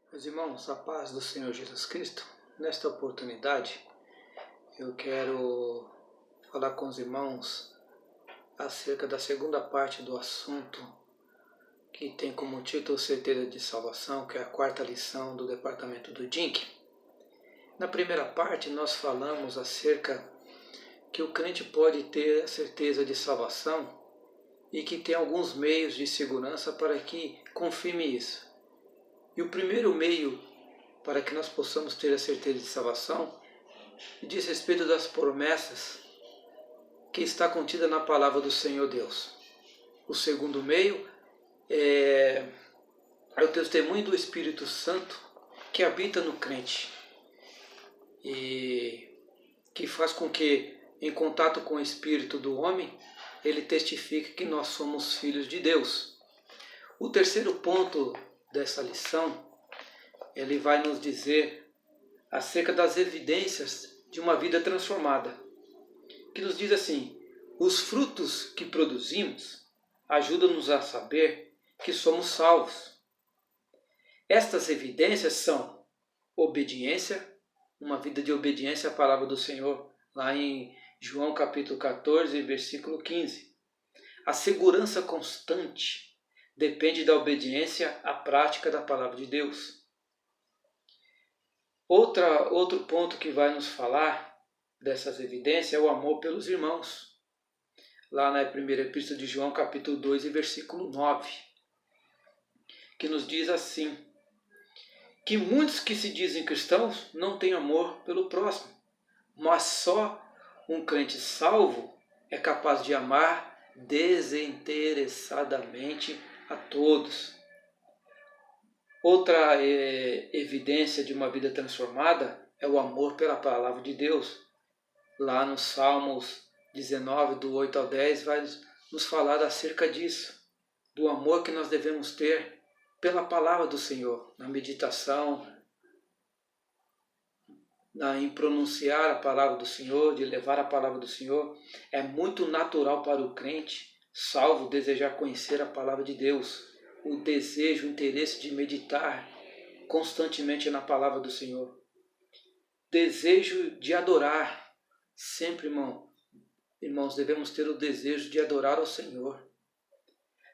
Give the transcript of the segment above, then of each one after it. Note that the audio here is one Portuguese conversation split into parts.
Meus irmãos, a paz do Senhor Jesus Cristo, nesta oportunidade eu quero falar com os irmãos acerca da segunda parte do assunto que tem como título Certeza de Salvação, que é a quarta lição do departamento do DINC. Na primeira parte nós falamos acerca que o crente pode ter a certeza de salvação e que tem alguns meios de segurança para que confirme isso. E o primeiro meio para que nós possamos ter a certeza de salvação diz respeito das promessas que está contida na palavra do Senhor Deus. O segundo meio é o testemunho do Espírito Santo que habita no crente e que faz com que, em contato com o Espírito do homem, ele testifique que nós somos filhos de Deus. O terceiro ponto dessa lição, ele vai nos dizer acerca das evidências de uma vida transformada, que nos diz assim: os frutos que produzimos ajudam-nos a saber que somos salvos. Estas evidências são obediência, uma vida de obediência à palavra do Senhor, lá em João capítulo 14, versículo 15. A segurança constante depende da obediência à prática da palavra de Deus. Outro ponto que vai nos falar dessas evidências é o amor pelos irmãos. Lá na primeira epístola de João, capítulo 2, versículo 9, que nos diz assim: que muitos que se dizem cristãos não têm amor pelo próximo, mas só um crente salvo é capaz de amar desinteressadamente a todos. Outra evidência de uma vida transformada é o amor pela palavra de Deus. Lá nos Salmos 19, do 8 ao 10, vai nos falar acerca disso, do amor que nós devemos ter pela palavra do Senhor, na meditação, em pronunciar a palavra do Senhor, de levar a palavra do Senhor. É muito natural para o crente salvo desejar conhecer a palavra de Deus, o desejo, o interesse de meditar constantemente na palavra do Senhor. Desejo de adorar. Sempre, irmãos, devemos ter o desejo de adorar ao Senhor.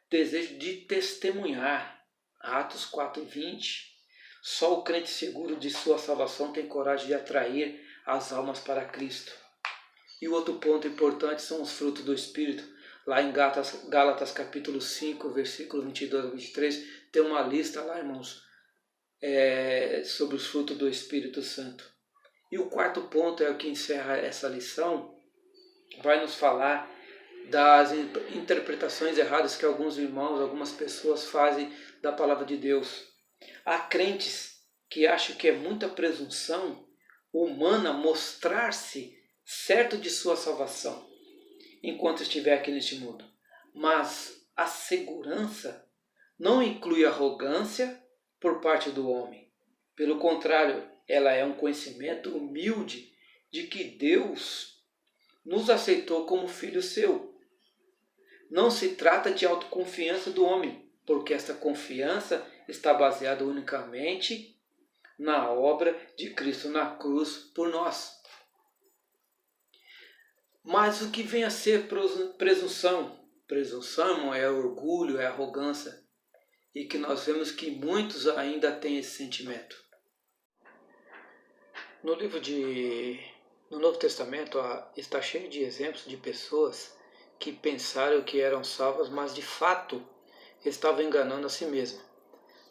Desejo de testemunhar. Atos 4:20. Só o crente seguro de sua salvação tem coragem de atrair as almas para Cristo. E o outro ponto importante são os frutos do Espírito. Lá em Gálatas capítulo 5, versículo 22 a 23, tem uma lista lá, irmãos, sobre os frutos do Espírito Santo. E o quarto ponto é o que encerra essa lição, vai nos falar das interpretações erradas que alguns irmãos, algumas pessoas fazem da palavra de Deus. Há crentes que acham que é muita presunção humana mostrar-se certo de sua salvação enquanto estiver aqui neste mundo. Mas a segurança não inclui arrogância por parte do homem. Pelo contrário, ela é um conhecimento humilde de que Deus nos aceitou como filho seu. Não se trata de autoconfiança do homem, porque esta confiança está baseada unicamente na obra de Cristo na cruz por nós. Mas o que vem a ser presunção? Presunção é orgulho, é arrogância, e que nós vemos que muitos ainda têm esse sentimento. No Novo Testamento está cheio de exemplos de pessoas que pensaram que eram salvas, mas de fato estavam enganando a si mesmas.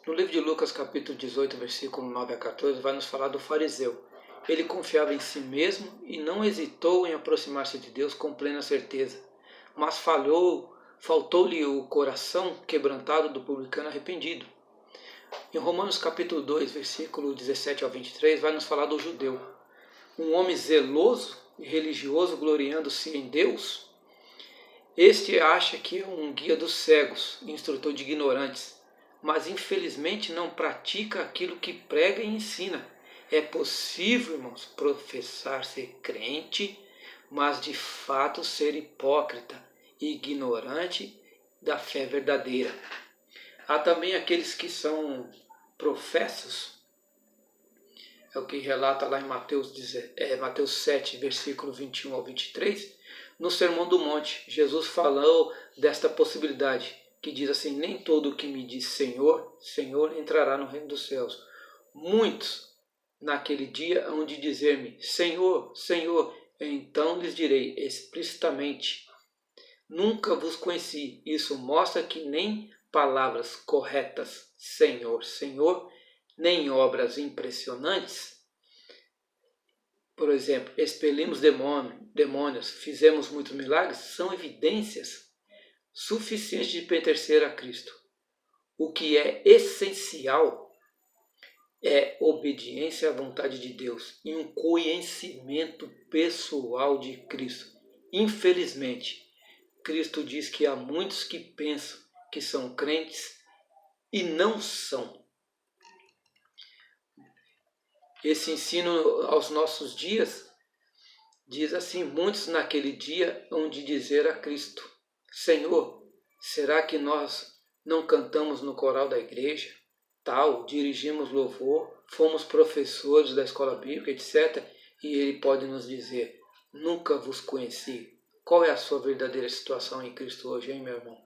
No livro de Lucas, capítulo 18, versículo 9 a 14, vai nos falar do fariseu. Ele confiava em si mesmo e não hesitou em aproximar-se de Deus com plena certeza, mas faltou-lhe o coração quebrantado do publicano arrependido. Em Romanos capítulo 2, versículo 17 ao 23, vai nos falar do judeu. Um homem zeloso e religioso, gloriando-se em Deus, este acha que é um guia dos cegos, instrutor de ignorantes, mas infelizmente não pratica aquilo que prega e ensina. É possível, irmãos, professar ser crente, mas de fato ser hipócrita e ignorante da fé verdadeira. Há também aqueles que são professos, é o que relata lá em Mateus 7, versículo 21 ao 23, no Sermão do Monte, Jesus falou desta possibilidade, que diz assim: nem todo o que me diz Senhor, Senhor entrará no reino dos céus. Muitos naquele dia hão de dizer-me, Senhor, Senhor, então lhes direi explicitamente, nunca vos conheci. Isso mostra que nem palavras corretas, Senhor, Senhor, nem obras impressionantes, por exemplo, expelimos demônios, fizemos muitos milagres, são evidências suficientes de pertencer a Cristo. O que é essencial é obediência à vontade de Deus e um conhecimento pessoal de Cristo. Infelizmente, Cristo diz que há muitos que pensam que são crentes e não são. Esse ensino aos nossos dias diz assim: muitos naquele dia hão de dizer a Cristo, Senhor, será que nós não cantamos no coral da igreja, dirigimos louvor, fomos professores da escola bíblica, etc. E ele pode nos dizer, nunca vos conheci. Qual é a sua verdadeira situação em Cristo hoje, hein, meu irmão?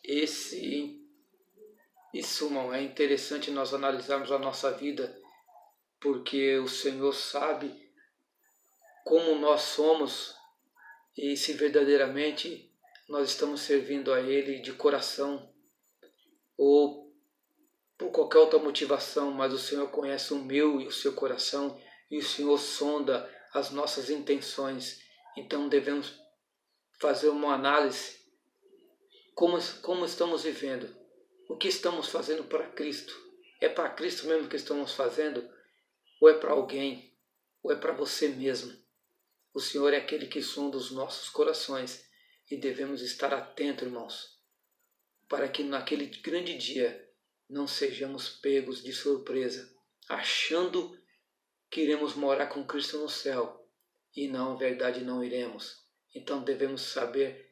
Isso, irmão, é interessante nós analisarmos a nossa vida, porque o Senhor sabe como nós somos e se verdadeiramente nós estamos servindo a Ele de coração ou por qualquer outra motivação, mas o Senhor conhece o meu e o seu coração e o Senhor sonda as nossas intenções. Então devemos fazer uma análise, como estamos vivendo, o que estamos fazendo para Cristo. É para Cristo mesmo que estamos fazendo? Ou é para alguém? Ou é para você mesmo? O Senhor é aquele que sonda os nossos corações e devemos estar atentos, irmãos, para que naquele grande dia não sejamos pegos de surpresa, achando que iremos morar com Cristo no céu e na verdade não iremos. Então devemos saber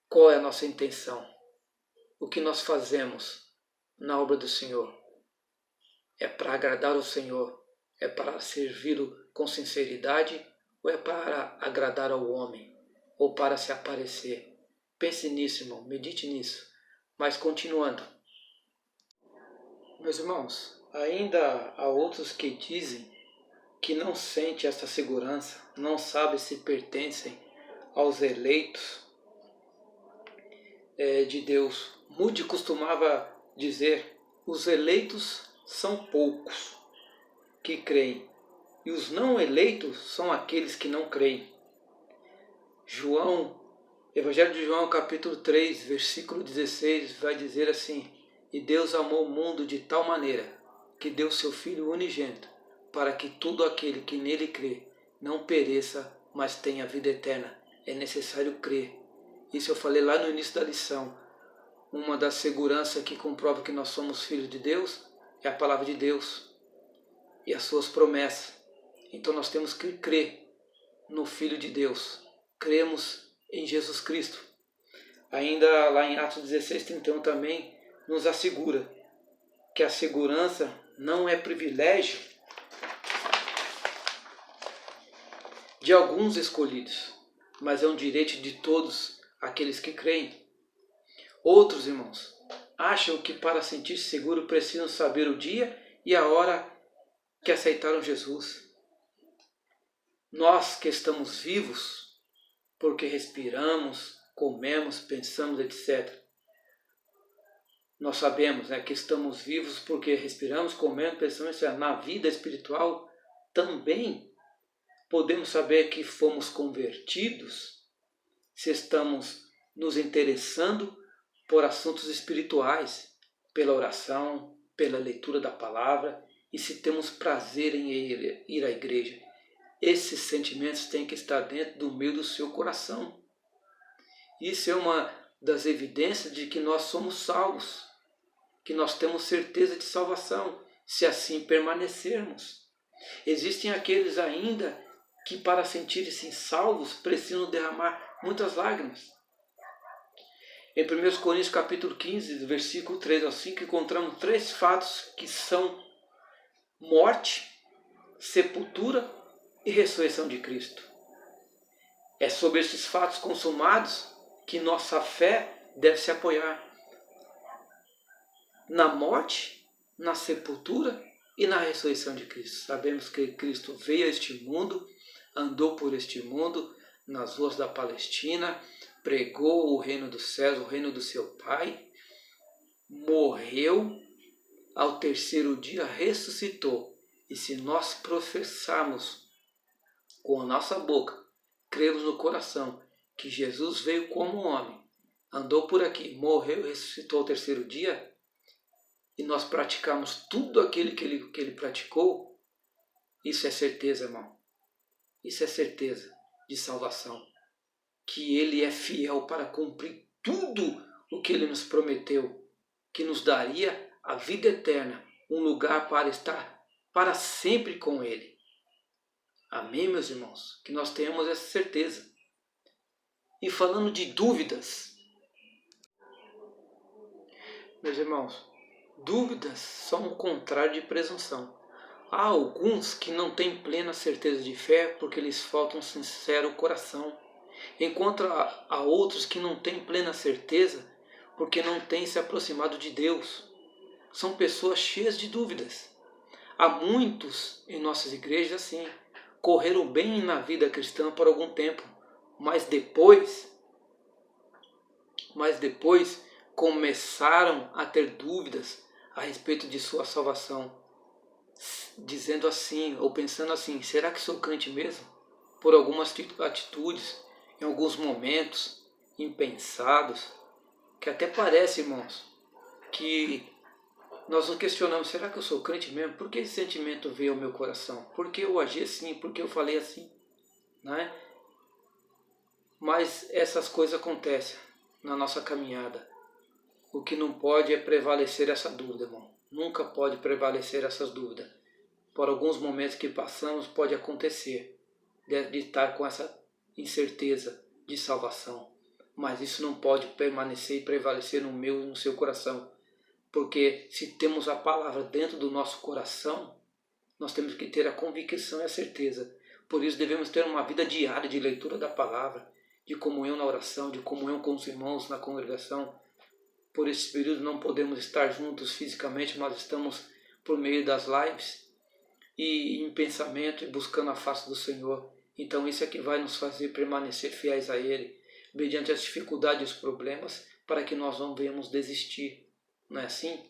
qual é a nossa intenção, o que nós fazemos na obra do Senhor. É para agradar o Senhor? É para servi-lo com sinceridade? Ou é para agradar ao homem? Ou para se aparecer? Pense nisso, irmão. Medite nisso. Mas continuando. Meus irmãos, ainda há outros que dizem que não sentem esta segurança, não sabem se pertencem aos eleitos de Deus. Moody costumava dizer, os eleitos são poucos que creem, e os não eleitos são aqueles que não creem. Evangelho de João, capítulo 3, versículo 16, vai dizer assim, e Deus amou o mundo de tal maneira, que deu seu Filho unigênito, para que todo aquele que nele crê, não pereça, mas tenha vida eterna. É necessário crer. Isso eu falei lá no início da lição. Uma das seguranças que comprova que nós somos filhos de Deus é a palavra de Deus e as suas promessas. Então nós temos que crer no Filho de Deus. Cremos em Jesus Cristo. Ainda lá em Atos 16:31 também nos assegura que a segurança não é privilégio de alguns escolhidos, mas é um direito de todos aqueles que creem. Outros, irmãos, acham que para sentir-se seguro precisam saber o dia e a hora que aceitaram Jesus. Nós que estamos vivos, porque respiramos, comemos, pensamos, etc. Nós sabemos, que estamos vivos porque respiramos, comemos, pensamos, etc. Na vida espiritual também podemos saber que fomos convertidos se estamos nos interessando por assuntos espirituais, pela oração, pela leitura da palavra e se temos prazer em ir à igreja. Esses sentimentos têm que estar dentro do meio do seu coração. Isso é uma das evidências de que nós somos salvos, que nós temos certeza de salvação, se assim permanecermos. Existem aqueles ainda que para sentirem-se salvos precisam derramar muitas lágrimas. Em 1 Coríntios capítulo 15, versículo 3 ao 5, encontramos 3 fatos que são morte, sepultura e ressurreição de Cristo. É sobre esses fatos consumados que nossa fé deve se apoiar. Na morte, na sepultura e na ressurreição de Cristo. Sabemos que Cristo veio a este mundo, andou por este mundo, nas ruas da Palestina, pregou o reino dos céus, o reino do seu Pai, morreu, ao 3º dia ressuscitou. E se nós professarmos com a nossa boca, cremos no coração que Jesus veio como homem, andou por aqui, morreu e ressuscitou ao 3º dia, e nós praticamos tudo aquilo que ele praticou, isso é certeza, irmão. Isso é certeza de salvação. Que ele é fiel para cumprir tudo o que ele nos prometeu, que nos daria a vida eterna, um lugar para estar para sempre com ele. Amém, meus irmãos? Que nós tenhamos essa certeza. E falando de dúvidas, meus irmãos, dúvidas são o contrário de presunção. Há alguns que não têm plena certeza de fé porque lhes falta um sincero coração, enquanto há outros que não têm plena certeza porque não têm se aproximado de Deus. São pessoas cheias de dúvidas. Há muitos em nossas igrejas assim, correram bem na vida cristã por algum tempo, mas depois começaram a ter dúvidas a respeito de sua salvação, dizendo assim, ou pensando assim, será que sou crente mesmo? Por algumas atitudes, em alguns momentos, impensados, que até parece, irmãos, que nós nos questionamos, será que eu sou crente mesmo? Por que esse sentimento veio ao meu coração? Por que eu agi assim? Por que eu falei assim? Não é? Mas essas coisas acontecem na nossa caminhada. O que não pode é prevalecer essa dúvida, irmão. Nunca pode prevalecer essas dúvidas. Por alguns momentos que passamos pode acontecer de estar com essa incerteza de salvação. Mas isso não pode permanecer e prevalecer no meu e no seu coração. Porque se temos a palavra dentro do nosso coração, nós temos que ter a convicção e a certeza. Por isso devemos ter uma vida diária de leitura da palavra, de comunhão na oração, de comunhão com os irmãos na congregação. Por esse período não podemos estar juntos fisicamente, mas estamos por meio das lives e em pensamento e buscando a face do Senhor. Então isso é que vai nos fazer permanecer fiéis a Ele, mediante as dificuldades e os problemas, para que nós não venhamos desistir. Não é assim?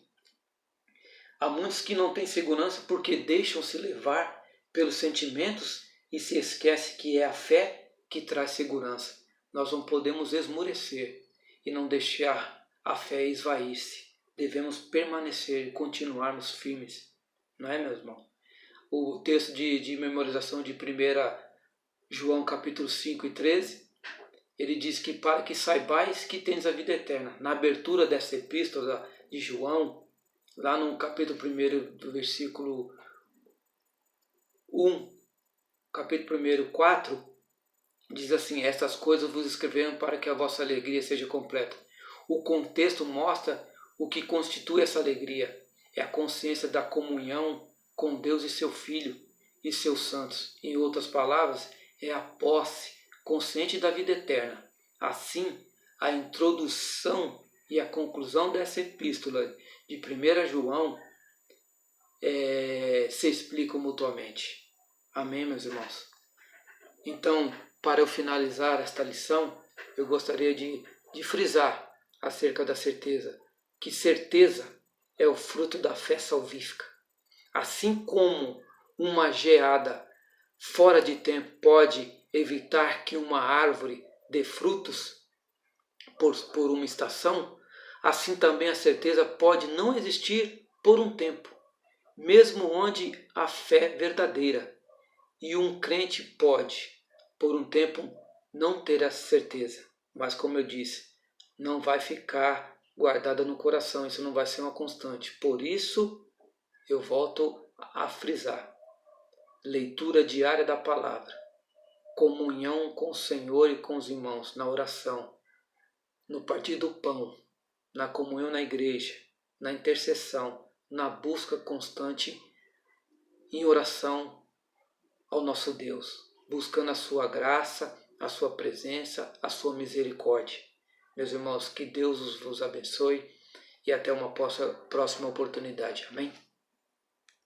Há muitos que não têm segurança porque deixam-se levar pelos sentimentos e se esquece que é a fé que traz segurança. Nós não podemos esmorecer e não deixar a fé esvair-se. Devemos permanecer e continuarmos firmes. Não é, meu irmão? O texto de memorização de 1 João capítulo 5 e 13, ele diz que para que saibais que tens a vida eterna. Na abertura dessa epístola de João, lá no capítulo 1 do versículo 1, capítulo 1, 4, diz assim, estas coisas vos escreveram para que a vossa alegria seja completa. O contexto mostra o que constitui essa alegria. É a consciência da comunhão com Deus e seu Filho e seus santos. Em outras palavras, é a posse consciente da vida eterna. Assim, a introdução e a conclusão dessa epístola de 1 João se explicam mutuamente. Amém, meus irmãos? Então, para eu finalizar esta lição, eu gostaria de frisar acerca da certeza, que certeza é o fruto da fé salvífica. Assim como uma geada fora de tempo pode evitar que uma árvore dê frutos por uma estação, assim também a certeza pode não existir por um tempo, mesmo onde a fé verdadeira. E um crente pode, por um tempo, não ter essa certeza, mas como eu disse, não vai ficar guardada no coração, isso não vai ser uma constante. Por isso, eu volto a frisar, leitura diária da palavra, comunhão com o Senhor e com os irmãos na oração, no partir do pão, na comunhão na igreja, na intercessão, na busca constante em oração ao nosso Deus, buscando a sua graça, a sua presença, a sua misericórdia. Meus irmãos, que Deus vos abençoe e até uma próxima oportunidade. Amém?